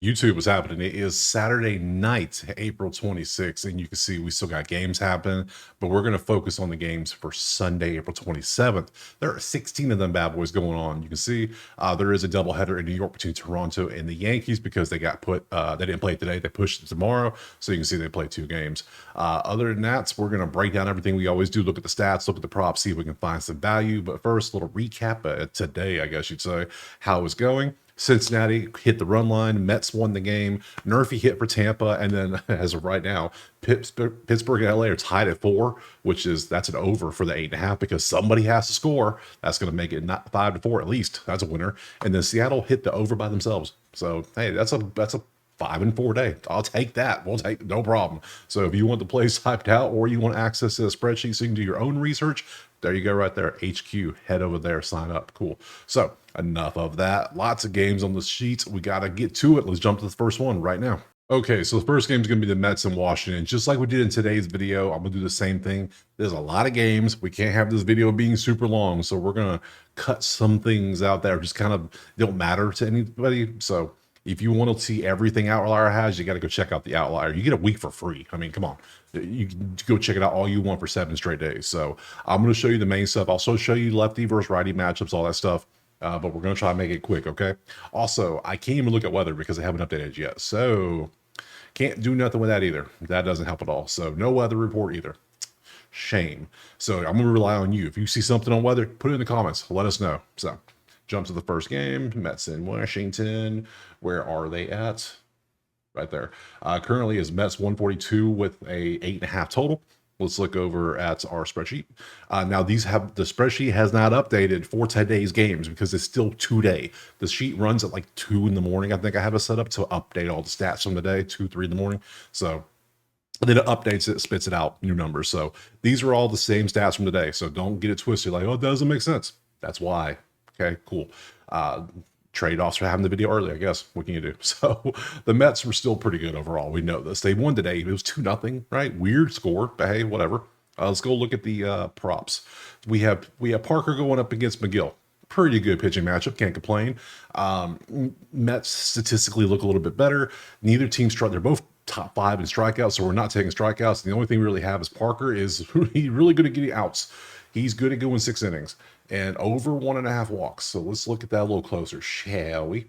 YouTube, what's happening? It is Saturday night, April 26th, and you can see we still got games happening, but we're going to focus on the games for Sunday, April 27th. There are 16 of them bad boys going on. You can see there is a doubleheader in New York between Toronto and the Yankees because they got they didn't play today, they pushed it tomorrow, so you can see they played 2 games. Other than that, we're going to break down everything we always do, look at the stats, look at the props, see if we can find some value, but first, a little recap today, I guess you'd say, how it's going. Cincinnati hit the run line. Mets won the game. Murphy hit for Tampa, and then as of right now, Pittsburgh and LA are tied at 4, that's an over for the 8.5 because somebody has to score. That's going to make it not 5-4 at least. That's a winner. And then Seattle hit the over by themselves. So hey, that's a 5-4 day. I'll take that. We'll take no problem. So if you want the plays typed out or you want access to a spreadsheet so you can do your own research, there you go right there. HQ, head over there, sign up. Cool. So enough of that. Lots of games on the sheet. We got to get to it. Let's jump to the first one right now. Okay, so the first game is going to be the Mets in Washington. Just like we did in today's video, I'm going to do the same thing. There's a lot of games. We can't have this video being super long, so we're going to cut some things out that just kind of don't matter to anybody. So if you want to see everything Outlier has, you got to go check out the Outlier. You get a week for free. I mean, come on. You can go check it out all you want for 7 straight days. So I'm going to show you the main stuff. I'll also show you lefty versus righty matchups, all that stuff. But we're going to try to make it quick, okay? Also, I can't even look at weather because I haven't updated yet. So can't do nothing with that either. That doesn't help at all. So no weather report either. Shame. So I'm going to rely on you. If you see something on weather, put it in the comments. Let us know. So jump to the first game. Mets in Washington. Where are they at? Right there. Currently is Mets 142 with a 8.5 total. Let's look over at our spreadsheet. Now the spreadsheet has not updated for today's games because it's still today. The sheet runs at like 2 in the morning. I think I have it set up to update all the stats from the day, 2, 3 in the morning. So then it updates it, spits it out, new numbers. So these are all the same stats from today. So don't get it twisted like, oh, it doesn't make sense. That's why. Okay, cool. Trade-offs for having the video early, I guess. What can you do? So the Mets were still pretty good overall. We know this. They won today. It was 2-0, right? Weird score, but hey, whatever. Let's go look at the props. We have Parker going up against McGill. Pretty good pitching matchup. Can't complain. Mets statistically look a little bit better. Neither team struck. They're both top 5 in strikeouts, so we're not taking strikeouts. The only thing we really have is Parker is really good at getting outs. He's good at going 6 innings and over 1.5 walks. So let's look at that a little closer, shall we?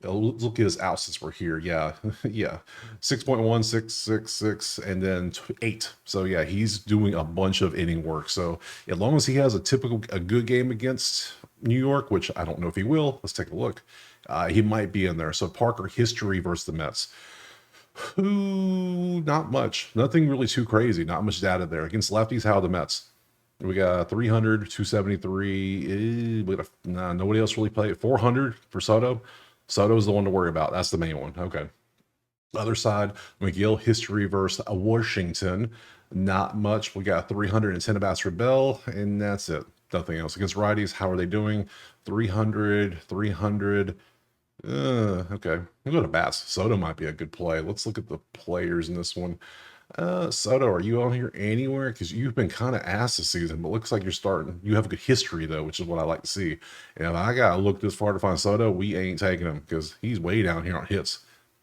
Let's look at his outs since we're here. Yeah, yeah. 6.1, 6, 6, 6, and then 8. So yeah, he's doing a bunch of inning work. So as long as he has a good game against New York, which I don't know if he will, let's take a look. He might be in there. So Parker history versus the Mets. Ooh, not much. Nothing really too crazy. Not much data there. Against lefties, how are the Mets? We got 300, 273. Nobody else really played. 400 for Soto. Soto's the one to worry about. That's the main one. Okay. Other side, McGill history versus Washington. Not much. We got 310 at-bats for Bell, and that's it. Nothing else. Against righties, how are they doing? 300, 300. Okay. We'll go to bats. Soto might be a good play. Let's look at the players in this one. Soto, are you on here anywhere? Because you've been kind of ass this season, but looks like you're starting. You have a good history, though, which is what I like to see. And I got to look this far to find Soto. We ain't taking him because he's way down here on hits.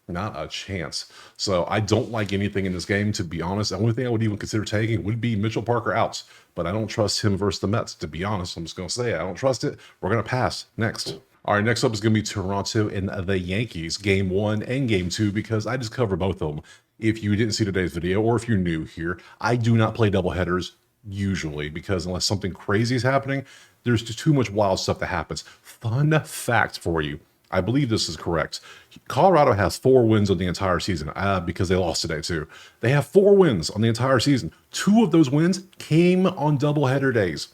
Not a chance. So I don't like anything in this game, to be honest. The only thing I would even consider taking would be Mitchell Parker outs, but I don't trust him versus the Mets, to be honest. I'm just going to say I don't trust it. We're going to pass. Next. All right, next up is going to be Toronto and the Yankees, game 1 and game 2, because I just covered both of them. If you didn't see today's video, or if you're new here, I do not play doubleheaders usually, because unless something crazy is happening, there's just too much wild stuff that happens. Fun fact for you. I believe this is correct. Colorado has 4 wins on the entire season because they lost today too. They have 4 wins on the entire season. 2 of those wins came on doubleheader days.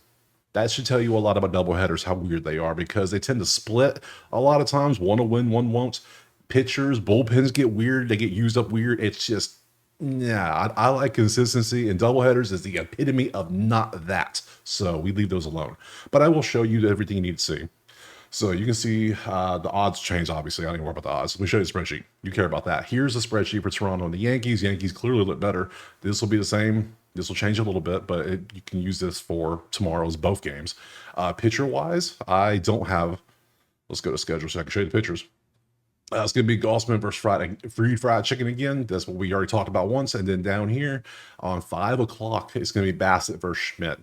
That should tell you a lot about doubleheaders, how weird they are, because they tend to split a lot of times. One will win, one won't. Pitchers, bullpens get weird. They get used up weird. It's just, yeah, I like consistency, and doubleheaders is the epitome of not that. So we leave those alone. But I will show you everything you need to see. So you can see the odds change, obviously. I don't even worry about the odds. Let me show you the spreadsheet. You care about that. Here's the spreadsheet for Toronto and the Yankees. Yankees clearly look better. This will be the same. This will change a little bit, but you can use this for tomorrow's both games. Pitcher-wise, I don't have... Let's go to schedule so I can show you the pitchers. It's going to be Gossman versus fried chicken again. That's what we already talked about once. And then down here on 5 o'clock, it's going to be Bassett versus Schmidt.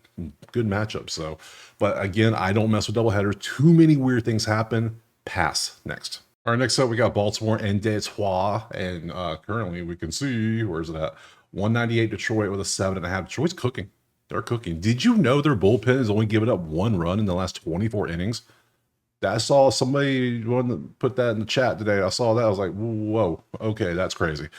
Good matchup. So, but again, I don't mess with doubleheaders. Too many weird things happen. Pass. Next. All right, next up, we got Baltimore and Detroit. And currently, we can see, where's it at? 198 Detroit with a 7.5. Detroit's cooking. They're cooking. Did you know their bullpen has only given up 1 run in the last 24 innings? I saw somebody put that in the chat today. I saw that. I was like, whoa, okay, that's crazy.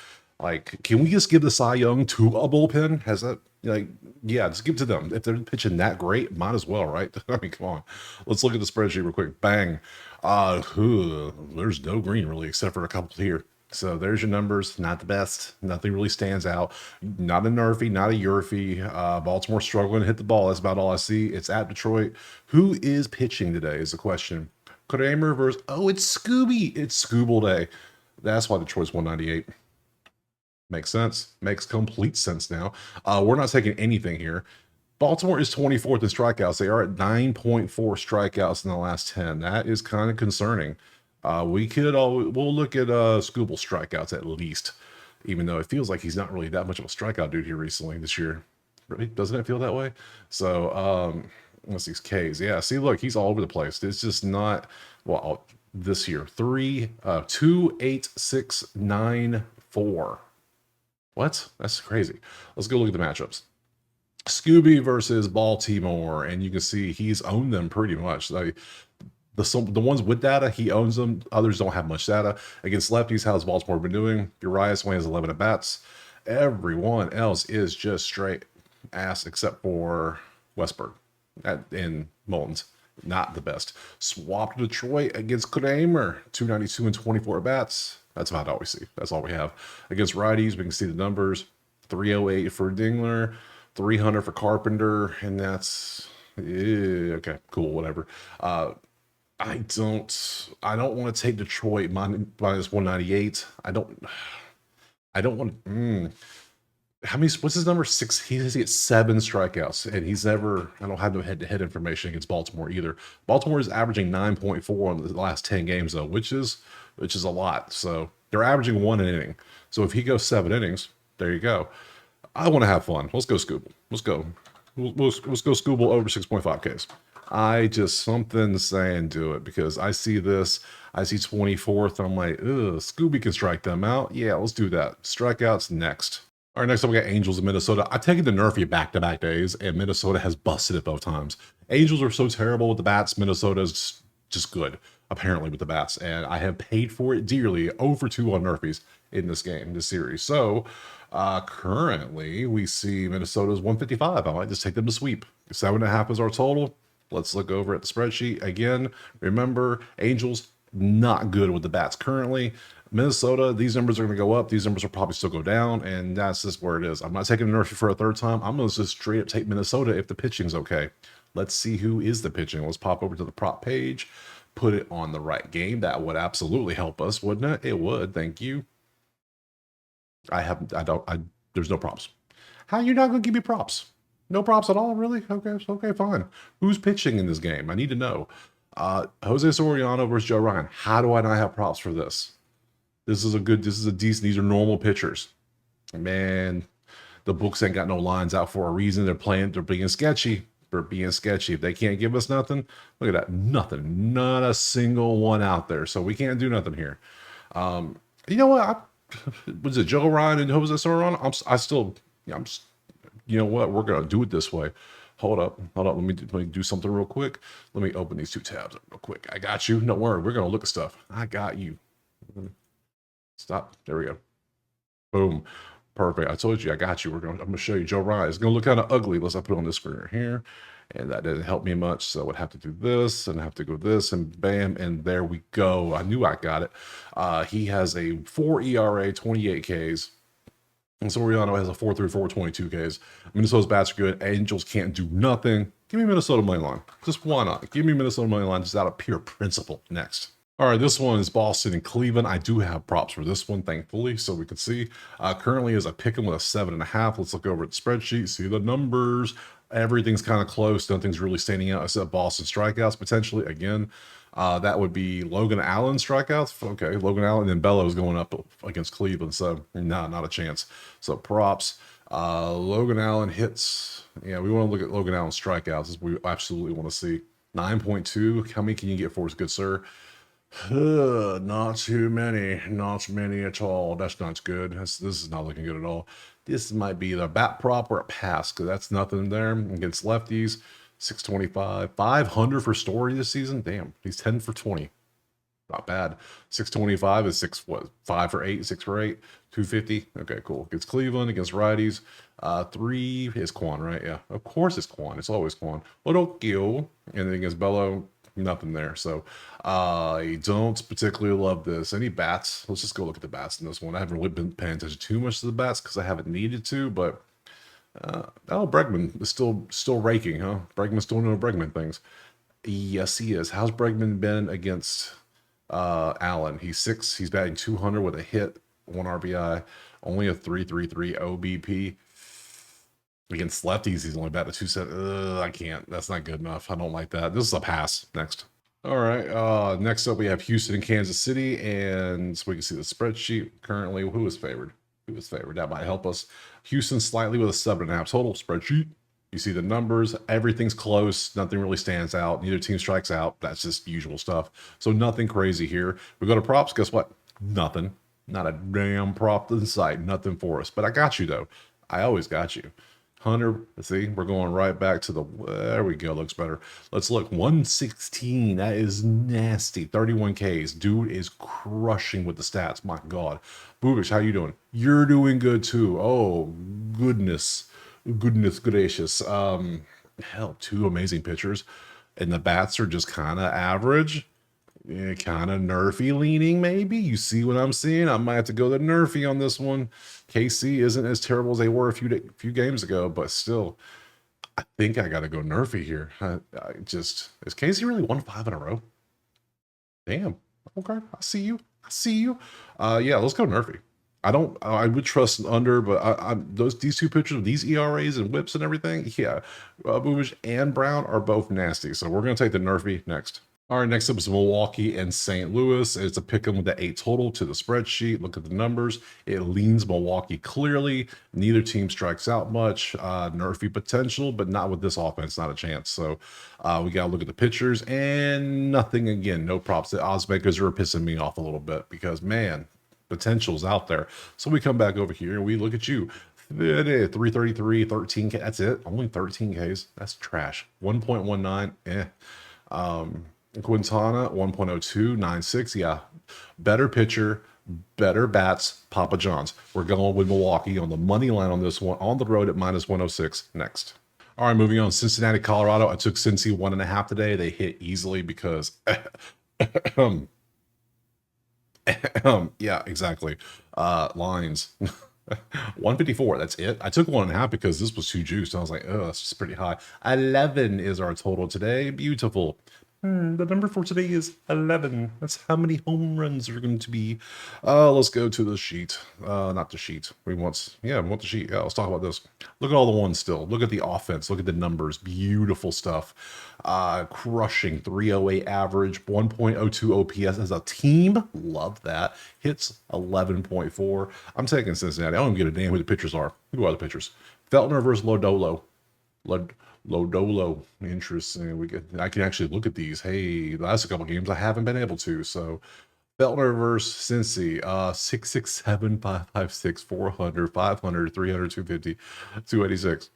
Like, can we just give the Cy Young to a bullpen? Has that, like, yeah, just give it to them. If they're pitching that great, might as well, right? I mean, come on. Let's look at the spreadsheet real quick. Bang. There's no green really, except for a couple here. So there's your numbers. Not the best. Nothing really stands out. Not a Nerfy, not a Yurfy. Baltimore struggling to hit the ball. That's about all I see. It's at Detroit. Who is pitching today is the question. Kramer versus, oh, it's Scooby. It's Scooble Day. That's why Detroit's 198. Makes sense. Makes complete sense now. We're not taking anything here. Baltimore is 24th in strikeouts. They are at 9.4 strikeouts in the last 10. That is kind of concerning. We'll look at Scooble strikeouts at least, even though it feels like he's not really that much of a strikeout dude here recently this year. Really? Doesn't it feel that way? So, let's see, K's. Yeah, see, look, he's all over the place. It's just not, well, this year. 2, 8, 6, 9, 4. What? That's crazy. Let's go look at the matchups. Scooby versus Baltimore, and you can see he's owned them pretty much. Like the ones with data, he owns them. Others don't have much data. Against lefties, how's Baltimore been doing? Urias Wayne has 11 at bats. Everyone else is just straight ass except for Westberg and Mullins. Not the best. Swapped Detroit against Kramer, 292 and 24 at bats. That's about all we see. That's all we have. Against righties, we can see the numbers. 308 for Dingler, 300 for Carpenter, and that's okay, cool, whatever. I don't want to take Detroit minus 198. I don't want how many, what's his number? 6. He has 7 strikeouts, and he's never, I don't have no head-to-head information against Baltimore either. Baltimore is averaging 9.4 on the last 10 games though, which is a lot. So they're averaging 1 an inning. So if he goes 7 innings, there you go. I want to have fun. Let's go Scooble. Let's go. Let's go Scooble over 6.5 Ks. I just, something saying do it, because I see this. I see 24th. I'm like, ugh, Scooby can strike them out. Yeah, let's do that. Strikeouts next. All right, next up we got Angels in Minnesota. I've taken the Nerfy back-to-back days, and Minnesota has busted it both times. Angels are so terrible with the bats. Minnesota's just good, apparently, with the bats. And I have paid for it dearly, over 2 on Nerfies in this game, this series. So currently we see Minnesota's 155. I might just take them to sweep. 7.5 is our total. Let's look over at the spreadsheet again. Remember, Angels not good with the bats currently. Minnesota, these numbers are going to go up. These numbers will probably still go down, and that's just where it is. I'm not taking Nerfy for a 3rd time. I'm going to just straight up take Minnesota if the pitching's okay. Let's see who is the pitching. Let's pop over to the prop page, put it on the right game. That would absolutely help us, wouldn't it? It would. Thank you. There's no props. How are you not going to give me props? No props at all, really? Okay, fine. Who's pitching in this game? I need to know. Jose Soriano versus Joe Ryan. How do I not have props for this? This is a decent, these are normal pitchers. Man, the books ain't got no lines out for a reason. They're being sketchy. If they can't give us nothing, look at that. Nothing. Not a single one out there. So we can't do nothing here. You know what? Was it Joe Ryan and Jose Soriano? You know what? We're going to do it this way. Hold up. Let me do something real quick. Let me open these 2 tabs real quick. I got you. Don't worry. We're going to look at stuff. I got you. Stop. There we go. Boom. Perfect. I told you I got you. I'm going to show you Joe Ryan. It's going to look kind of ugly. Let's put it on this screen right here. And that didn't help me much. So I would have to do this and have to go this and bam. And there we go. I knew I got it. He has a 4 ERA, 28 Ks. And Soriano has a 4.34, 22 Ks. Minnesota's bats are good. Angels can't do nothing. Give me Minnesota money line. Just why not? Give me Minnesota money line just out of pure principle. Next. All right, this one is Boston and Cleveland. I do have props for this one, thankfully, so we can see. Currently, as I pick them with a 7.5, let's look over at the spreadsheet, see the numbers. Everything's kind of close. Nothing's really standing out except Boston strikeouts, potentially. Again, That would be Logan Allen strikeouts. Okay, Logan Allen and Bellows going up against Cleveland, so not a chance. So props. Logan Allen hits. Yeah, we want to look at Logan Allen strikeouts. As we absolutely want to see 9.2. How many can you get for us, good sir? Not too many, not many at all. That's not good. This is not looking good at all. This might be the bat prop or a pass because that's nothing there against lefties. 625, 500 for Story this season. Damn, he's 10 for 20. Not bad. 625 is 5 for 8, 6 for 8, 250. Okay, cool. Against Cleveland, against righties. 3 is Quan, right? Yeah, of course it's Quan. It's always Quan. Little and then against Bello, nothing there. So I don't particularly love this. Any bats? Let's just go look at the bats in this one. I haven't really been paying attention too much to the bats because I haven't needed to, but Bregman is still raking, huh? Bregman's still doing Bregman things. Yes, he is. How's Bregman been against Allen? He's 6. He's batting 200 with a hit, 1 RBI, only a 3.33 OBP. Against lefties, he's only batted 270. I can't. That's not good enough. I don't like that. This is a pass. Next. All right. Next up, we have Houston and Kansas City, and so we can see the spreadsheet currently. Who is favored? Who is favored? That might help us. Houston slightly with a 7.5 total spreadsheet. You see the numbers. Everything's close. Nothing really stands out. Neither team strikes out. That's just usual stuff. So nothing crazy here. We go to props. Guess what? Nothing. Not a damn prop in sight. Nothing for us. But I got you, though. I always got you. Hunter, let's see, we're going right back to the, there we go, looks better. Let's look, 116, that is nasty, 31 Ks. Dude is crushing with the stats, my God. Boobish, how you doing? You're doing good too. Oh, goodness gracious. Hell, 2 amazing pitchers, and the bats are just kind of average. Yeah, kind of nerfy leaning, maybe. You see what I'm seeing? I might have to go the nerfy on this one. KC isn't as terrible as they were a few games ago, but still, I think I got to go nerfy here. I just, is KC really won 5 in a row? Damn. Okay, I see you. I see you. Yeah, let's go nerfy. I would trust under, but these 2 pitchers, these ERAs and whips and everything, yeah, Boobish and Brown are both nasty. So we're gonna take the nerfy next. All right, next up is Milwaukee and St. Louis. It's a pick 'em with the 8 total to the spreadsheet. Look at the numbers. It leans Milwaukee clearly. Neither team strikes out much. Nerfy potential, but not with this offense. Not a chance. So we got to look at the pitchers and nothing again. No props. The odds makers are pissing me off a little bit because, man, potential's out there. So we come back over here and we look at you. 333, 13K. That's it. Only 13Ks. That's trash. 1.19. Quintana 1.02, 9.6. Yeah, better pitcher, better bats. Papa John's. We're going with Milwaukee on the money line on this one, on the road at -106. Next. All right, moving on. Cincinnati, Colorado. I took Cincy 1.5 today. They hit easily because yeah, exactly. Lines. 154, that's it. I took 1.5 because this was too juiced. I was like, oh, that's just pretty high. 11 is our total today. Beautiful. The number for today is 11. That's how many home runs are going to be. Let's go to the sheet. Not the sheet. We want the sheet. Yeah, let's talk about this. Look at all the ones still. Look at the offense. Look at the numbers. Beautiful stuff. Crushing 308 average, 1.02 OPS as a team. Love that. Hits 11.4. I'm taking Cincinnati. I don't give a damn who the pitchers are. Who are the pitchers? Feltner versus Lodolo. Lodolo, interesting. I can actually look at these. Hey, the last couple games I haven't been able to. So Feltner versus Cincy, 667, 556, 400, 500, 300, 250, 286.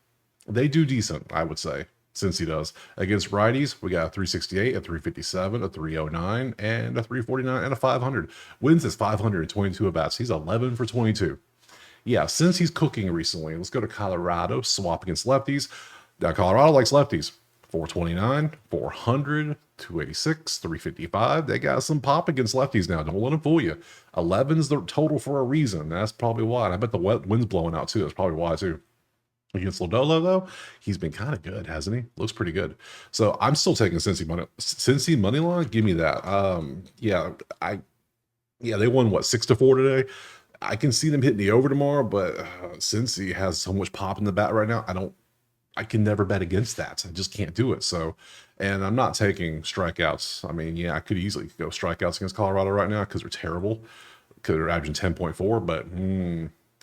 They do decent, I would say. Cincy does. Against righties, we got a 368, a 357, a 309, and a 349, and a 500. Wins is 522 at bats. He's 11 for 22. Yeah, since he's cooking recently, let's go to Colorado, swap against lefties. Now, Colorado likes lefties. 429, 400, 286, 355. They got some pop against lefties now. Don't let them fool you. 11's the total for a reason. That's probably why. And I bet the wind's blowing out too. That's probably why too. Against Lodolo, though, he's been kind of good, hasn't he? Looks pretty good. So I'm still taking Cincy money line. Give me that. They won what, 6-4 today. I can see them hitting the over tomorrow, but Cincy has so much pop in the bat right now. I don't I can never bet against that. I just can't do it. So, and I'm not taking strikeouts. I mean, yeah, I could easily go strikeouts against Colorado right now because they're terrible, because they're averaging 10.4, but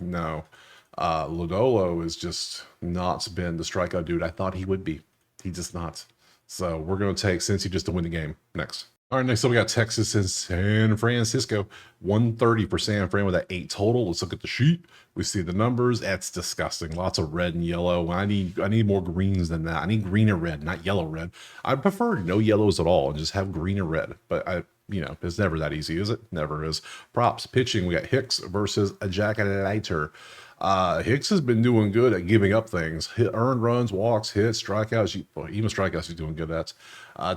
no. Lodolo has just not been the strikeout dude I thought he would be. He just not. So we're going to take Cincy just to win the game next. All right, next up we got Texas and San Francisco. 130 for San Fran with that 8 total. Let's look at the sheet. We see the numbers. That's disgusting. Lots of red and yellow. I need more greens than that. I need green and red, not yellow red. I prefer no yellows at all and just have green and red. But it's never that easy, is it? Never is. Props pitching. We got Hicks versus a Jack Leiter. Hicks has been doing good at giving up things. Earned runs, walks, hits, strikeouts. Even strikeouts he's doing good at.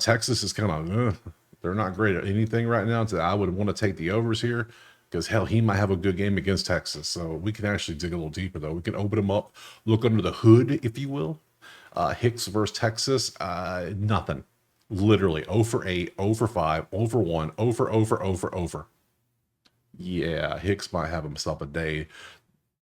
Texas is kind of they're not great at anything right now. So I would want to take the overs here because hell, he might have a good game against Texas. So we can actually dig a little deeper though. We can open them up, look under the hood, if you will. Hicks versus Texas, nothing. Literally 0 for 8, 0 for 5, 0 for 1, 0 for 0 for 0 for 0 for. Yeah, Hicks might have himself a day.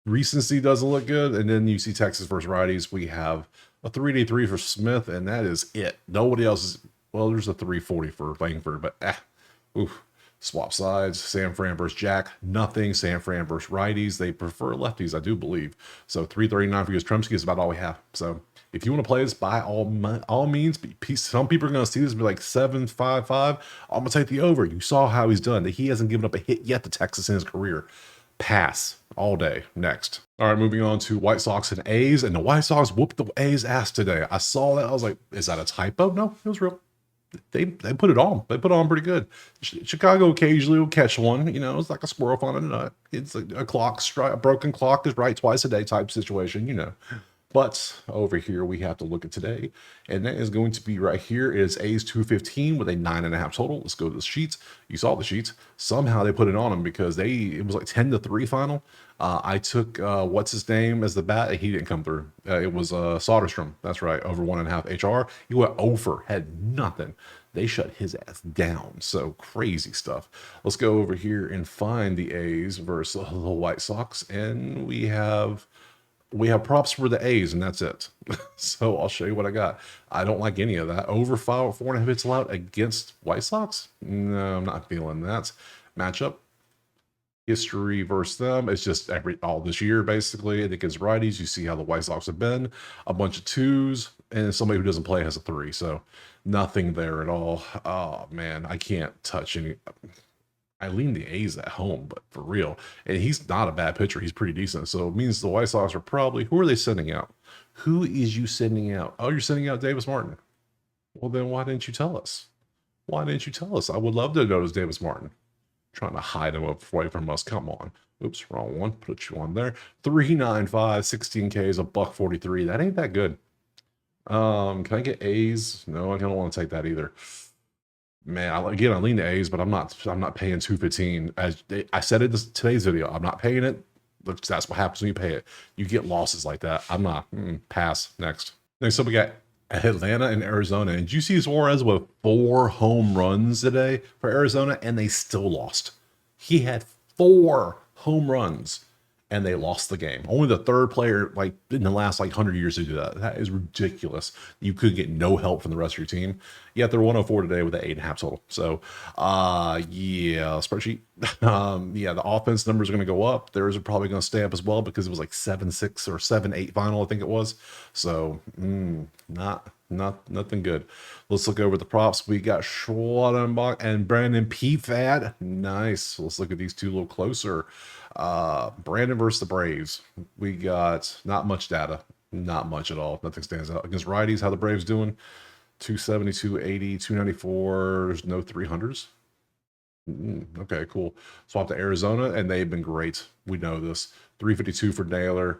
Recency doesn't look good. And then you see Texas versus righties. We have a 3-3 for Smith, and that is it. Nobody else is. Well, there's a 340 for Langford, but oof. Swap sides. San Fran versus Jack, nothing. San Fran versus righties. They prefer lefties, I do believe. So 339 for Yastrzemski is about all we have. So if you want to play this, by all means, some people are going to see this and be like 7-5-5. I'm going to take the over. You saw how he's done. He hasn't given up a hit yet to Texas in his career. Pass all day. Next. All right, moving on to White Sox and A's. And the White Sox whooped the A's ass today. I saw that. I was like, is that a typo? No, it was real. They put it on. They put it on pretty good. Chicago occasionally will catch one. It's like a squirrel on a nut. It's like a broken clock is right twice a day type situation. But over here, we have to look at today, and that is going to be right here. It is A's 215 with a 9.5 total. Let's go to the sheets. You saw the sheets. Somehow they put it on them because it was like 10-3 final. I took what's his name as the bat. He didn't come through. It was Soderstrom. That's right, over 1.5 HR. He went over, had nothing. They shut his ass down. So crazy stuff. Let's go over here and find the A's versus the White Sox, and we have props for the A's, and that's it. So I'll show you what I got. I don't like any of that. Over 4.5 hits allowed against White Sox? No, I'm not feeling that. Matchup. History versus them. It's just all this year, basically. And against righties, you see how the White Sox have been. A bunch of 2s, and somebody who doesn't play has a 3. So nothing there at all. Oh, man, I can't touch any. I lean the A's at home, but for real. And he's not a bad pitcher. He's pretty decent. So it means the White Sox are probably... Who are they sending out? Who is you sending out? Oh, you're sending out Davis Martin. Well, then why didn't you tell us? Why didn't you tell us? I would love to notice Davis Martin. Trying to hide him away from us. Come on. Oops, wrong one. Put you on there. 395, 16 Ks, $143. That ain't that good. Can I get A's? No, I don't want to take that either. Man, I lean the A's, but I'm not paying 215. As I said in today's video, I'm not paying it. That's what happens when you pay it. You get losses like that. I'm not. Pass. Next up, we got Atlanta and Arizona. And you see Suarez with 4 home runs today for Arizona, and they still lost. He had 4 home runs, and they lost the game. Only the third player, like in the last 100 years, to do that. That is ridiculous. You could get no help from the rest of your team. Yet they're 104 today with an 8.5 total. So, yeah, spreadsheet. Yeah, the offense numbers are going to go up. Theirs are probably going to stay up as well because it was like 7-6 or 7-8 final, I think it was. So, nothing good. Let's look over the props. We got Schwarzenbach and Brandon Pfaadt. Nice. Let's look at these two a little closer. Brandon versus the Braves. We got not much data. Not much at all. Nothing stands out. Against righties, how the Braves doing? 270, 280, 294. There's no 300s. Okay, cool. Swap to Arizona, and they've been great. We know this. 352 for Naylor.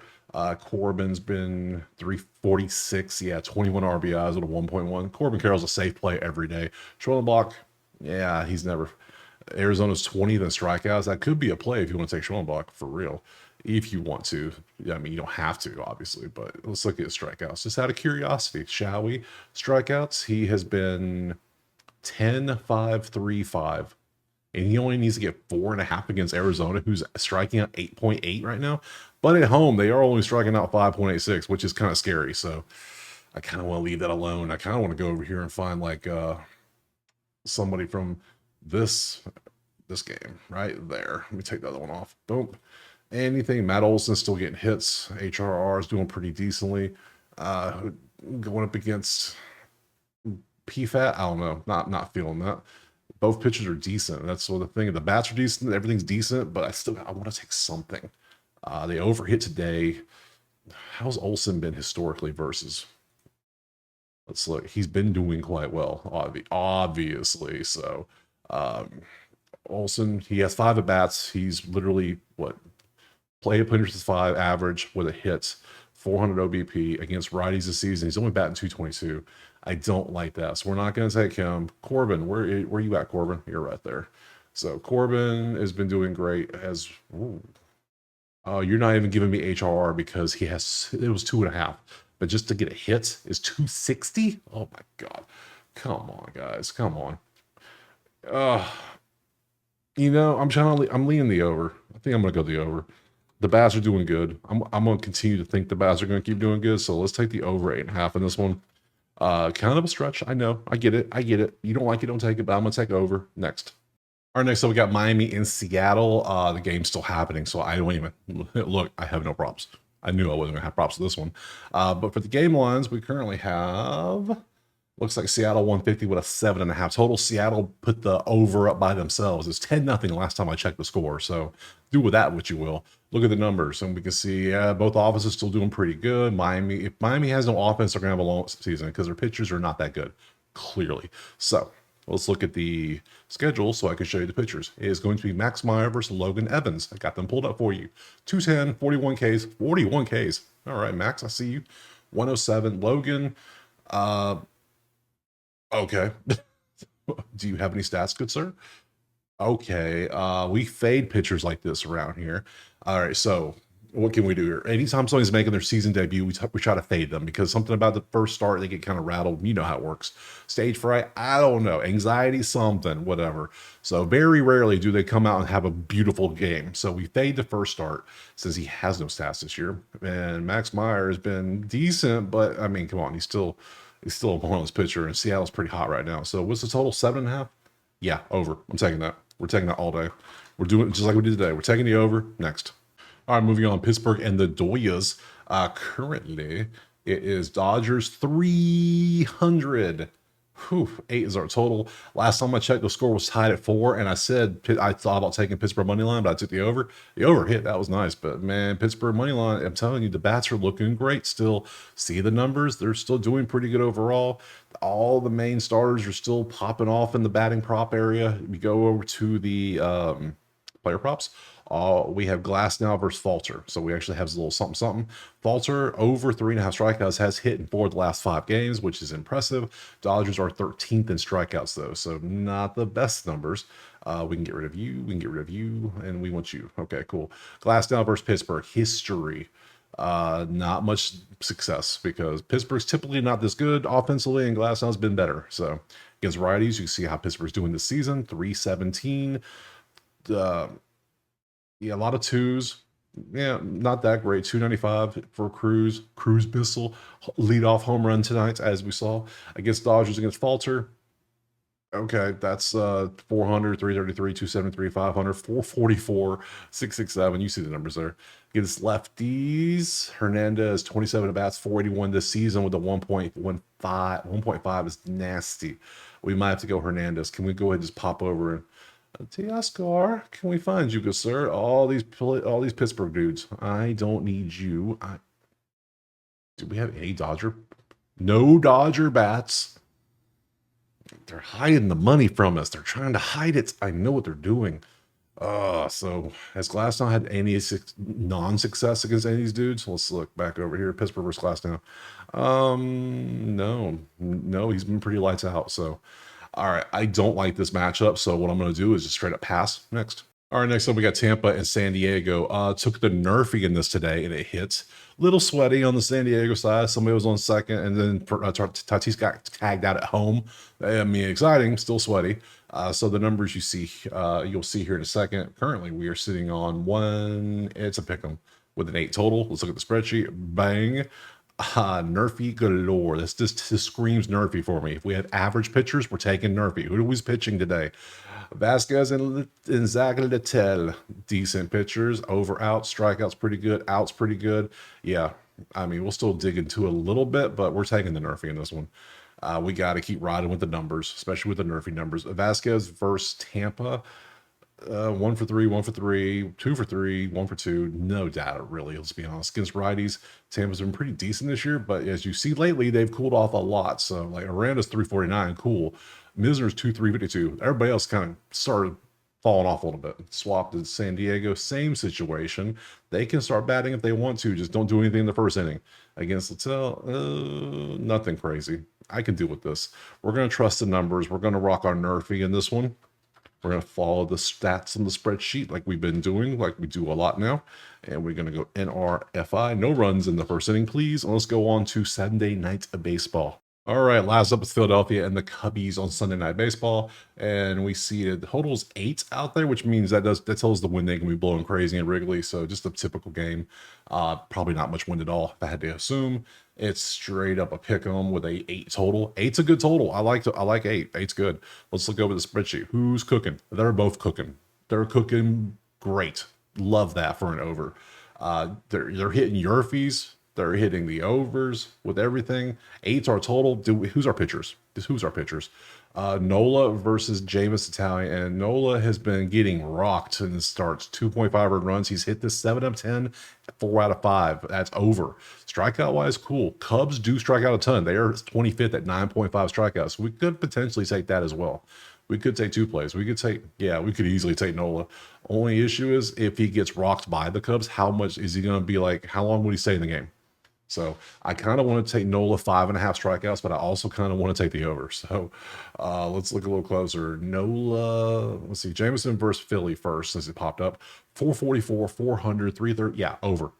Corbin's been 346. Yeah, 21 RBIs with a 1.1. Corbin Carroll's a safe play every day. Schwarzenbach, yeah, he's never. Arizona's 20th in strikeouts. That could be a play if you want to take Schwarzenbach for real. If you want to. I mean, you don't have to, obviously, but let's look at his strikeouts. Just out of curiosity, shall we? Strikeouts, he has been 10-5-3-5. And he only needs to get 4.5 against Arizona, who's striking out 8.8 right now. But at home, they are only striking out 5.86, which is kind of scary. So, I kind of want to leave that alone. I kind of want to go over here and find like somebody from this this game right there. Let me take the other one off. Boom. Anything. Matt Olson's still getting hits. HRR is doing pretty decently. Going up against PFAT, I don't know. Not feeling that. Both pitchers are decent. That's sort of the thing. The bats are decent. Everything's decent, but I want to take something. They overhit today. How's Olson been historically versus? Let's look. He's been doing quite well, obviously. So, Olson, he has 5 at bats. He's literally what play appearances is 5 average with a hit, 400 OBP against righties this season. He's only batting 222. I don't like that, so we're not going to take him. Corbin, where you at, Corbin? You're right there. So Corbin has been doing great. You're not even giving me HRR because it was 2.5, but just to get a hit is 260. Oh my god, come on, guys, come on. I'm leaning the over. I think I'm gonna go the over. The Bats are doing good. I'm gonna continue to think the Bats are gonna keep doing good. So let's take the over 8.5 in this one. Kind of a stretch. I know. I get it. You don't like it, don't take it, but I'm gonna take over next. All right, next up we got Miami in Seattle. The game's still happening, so I don't even look. I have no props. I knew I wasn't gonna have props for this one. But for the game lines, we currently have looks like Seattle 150 with a 7.5 total. Seattle put the over up by themselves. It's 10-0 last time I checked the score. So do with that what you will. Look at the numbers, and we can see both offenses still doing pretty good. If Miami has no offense, they're gonna have a long season because their pitchers are not that good, clearly. So let's look at the schedule so I can show you the pitchers. It is going to be Max Meyer versus Logan Evans. I got them pulled up for you. 210, 41 Ks, 41 Ks. All right, Max, I see you. 107. Logan, okay. Do you have any stats, good sir? Okay, we fade pitchers like this around here. All right, so what can we do here? Anytime somebody's making their season debut, we try to fade them because something about the first start, they get kind of rattled. You know how it works. Stage fright, I don't know. Anxiety, something, whatever. So very rarely do they come out and have a beautiful game. So we fade the first start since he has no stats this year. And Max Meyer has been decent, but I mean, come on, he's still a pointless pitcher, and Seattle's pretty hot right now. So what's the total? 7.5? Yeah, over. I'm taking that. We're taking that all day. We're doing it just like we did today. We're taking the over. Next. All right, moving on. Pittsburgh and the Doyas. Currently, it is Dodgers 300. 8 is our total. Last time I checked, the score was tied at 4, and I said I thought about taking Pittsburgh money line, but I took the over. The over hit. That was nice, but man, Pittsburgh money line. I'm telling you, the bats are looking great. Still, see the numbers. They're still doing pretty good overall. All the main starters are still popping off in the batting prop area. We go over to the player props. We have Glass now versus Falter. So we actually have a little something something. Falter over 3.5 strikeouts, has hit in 4 of the last 5 games, which is impressive. Dodgers are 13th in strikeouts though, so not the best numbers. We can get rid of you, and we want you. Okay, cool. Glass now versus Pittsburgh. History. Not much success because Pittsburgh's typically not this good offensively, and Glasnow's been better. So against righties, you can see how Pittsburgh's doing this season. 317. Yeah, a lot of 2s. Yeah, not that great. 295 for Cruz. Cruz Bissell leadoff home run tonight, as we saw against Dodgers against Falter. Okay, that's 400, 333, 273, 500, 444, 667. You see the numbers there. Against lefties, Hernandez 27 at bats, 481 this season with a 1.15. 1.5 is nasty. We might have to go Hernandez. Can we go ahead and just pop over and Teoscar, can we find you, good sir? All these Pittsburgh dudes. I don't need you. Do we have any Dodger? No Dodger bats. They're hiding the money from us. They're trying to hide it. I know what they're doing. So has Glasnow had any non-success against any of these dudes? Let's look back over here. Pittsburgh versus Glasnow. No, he's been pretty lights out. So, all right, I don't like this matchup. So what I'm going to do is just straight up pass. Next. All right, next up we got Tampa and San Diego. Took the Nerfy in this today, and it hit. Little sweaty on the San Diego side. Somebody was on second, and then Tatis got tagged out at home. I mean, exciting, still sweaty. So the numbers you see, you'll see here in a second. Currently, we are sitting on one. It's a pick'em with an 8 total. Let's look at the spreadsheet. Bang. Nerfy galore. This screams Nerfy for me. If we have average pitchers, we're taking Nerfy. Who was pitching today? Vasquez and Zach Littell, decent pitchers. Over out, strikeouts pretty good, outs pretty good. Yeah, I mean, we'll still dig into a little bit, but we're taking the Nerfy in this one. We got to keep riding with the numbers, especially with the Nerfy numbers. Vasquez versus Tampa. 1 for 3, 1 for 3, 2 for 3, 1 for 2. No data, really. Let's be honest. Against righties, Tampa's been pretty decent this year, but as you see lately, they've cooled off a lot. So, like, Aranda's 349, cool. Misner's 2 352. Everybody else kind of started falling off a little bit. Swapped to San Diego, same situation. They can start batting if they want to. Just don't do anything in the first inning. Against Littell, nothing crazy. I can deal with this. We're going to trust the numbers. We're going to rock our Nerfy in this one. We're going to follow the stats on the spreadsheet like we've been doing, like we do a lot now. And we're going to go NRFI. No runs in the first inning, please. And let's go on to Sunday Night Baseball. All right, last up is Philadelphia and the Cubbies on Sunday Night Baseball. And we see the total's 8 out there, which means that tells the wind they can be blowing crazy in Wrigley. So just a typical game. Probably not much wind at all, if I had to assume. It's straight up a pick 'em with a 8 total. 8's a good total. I like 8. 8's good. Let's look over the spreadsheet. Who's cooking? They're both cooking. They're cooking great. Love that for an over. They're hitting Yerfies. They're hitting the overs with everything. 8's our total. Who's our pitchers? Who's our pitchers? Nola versus Jameis Italian. And Nola has been getting rocked in the starts. 2.5 earned runs. He's hit this 7 of 10, 4 out of 5. That's over. Strikeout wise, cool. Cubs do strike out a ton. They are 25th at 9.5 strikeouts. We could potentially take that as well. We could take 2 plays. We could easily take Nola. Only issue is if he gets rocked by the Cubs, how much is he going to be like? How long would he stay in the game? So I kind of want to take Nola 5.5 strikeouts, but I also kind of want to take the over. So let's look a little closer. Nola, let's see, Jameson versus Philly first since it popped up. 444, 400, 330. Yeah, over.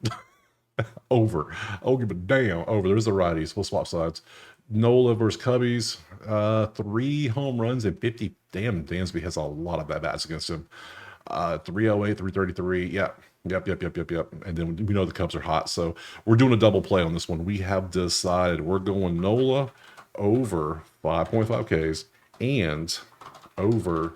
Over. Oh, give a damn. Over. There's the righties. We'll swap sides. Nola versus Cubbies. 3 home runs and 50. Damn, Dansby has a lot of at-bats against him. 308, 333. Yeah. Yep. And then we know the Cubs are hot. So we're doing a double play on this one. We have decided we're going Nola over 5.5 Ks and over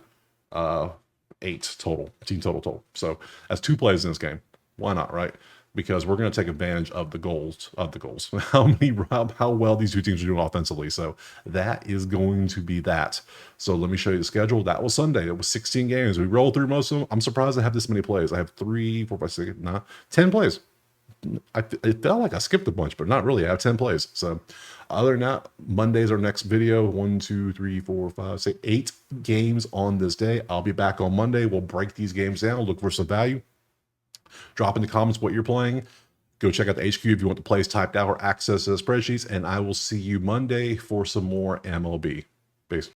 8 total, team total. So that's 2 plays in this game. Why not, right? Because we're going to take advantage of the goals, how well these 2 teams are doing offensively. So that is going to be that. So let me show you the schedule. That was Sunday. It was 16 games. We rolled through most of them. I'm surprised I have this many plays. I have 3, 4, 5, 6, 9, 10 plays. It felt like I skipped a bunch, but not really. I have 10 plays. So other than that, Monday's our next video. 1, 2, 3, 4, 5, 6, 8 games on this day. I'll be back on Monday. We'll break these games down, look for some value. Drop in the comments what you're playing. Go check out the HQ if you want the plays typed out or access to the spreadsheets. And I will see you Monday for some more MLB. Peace.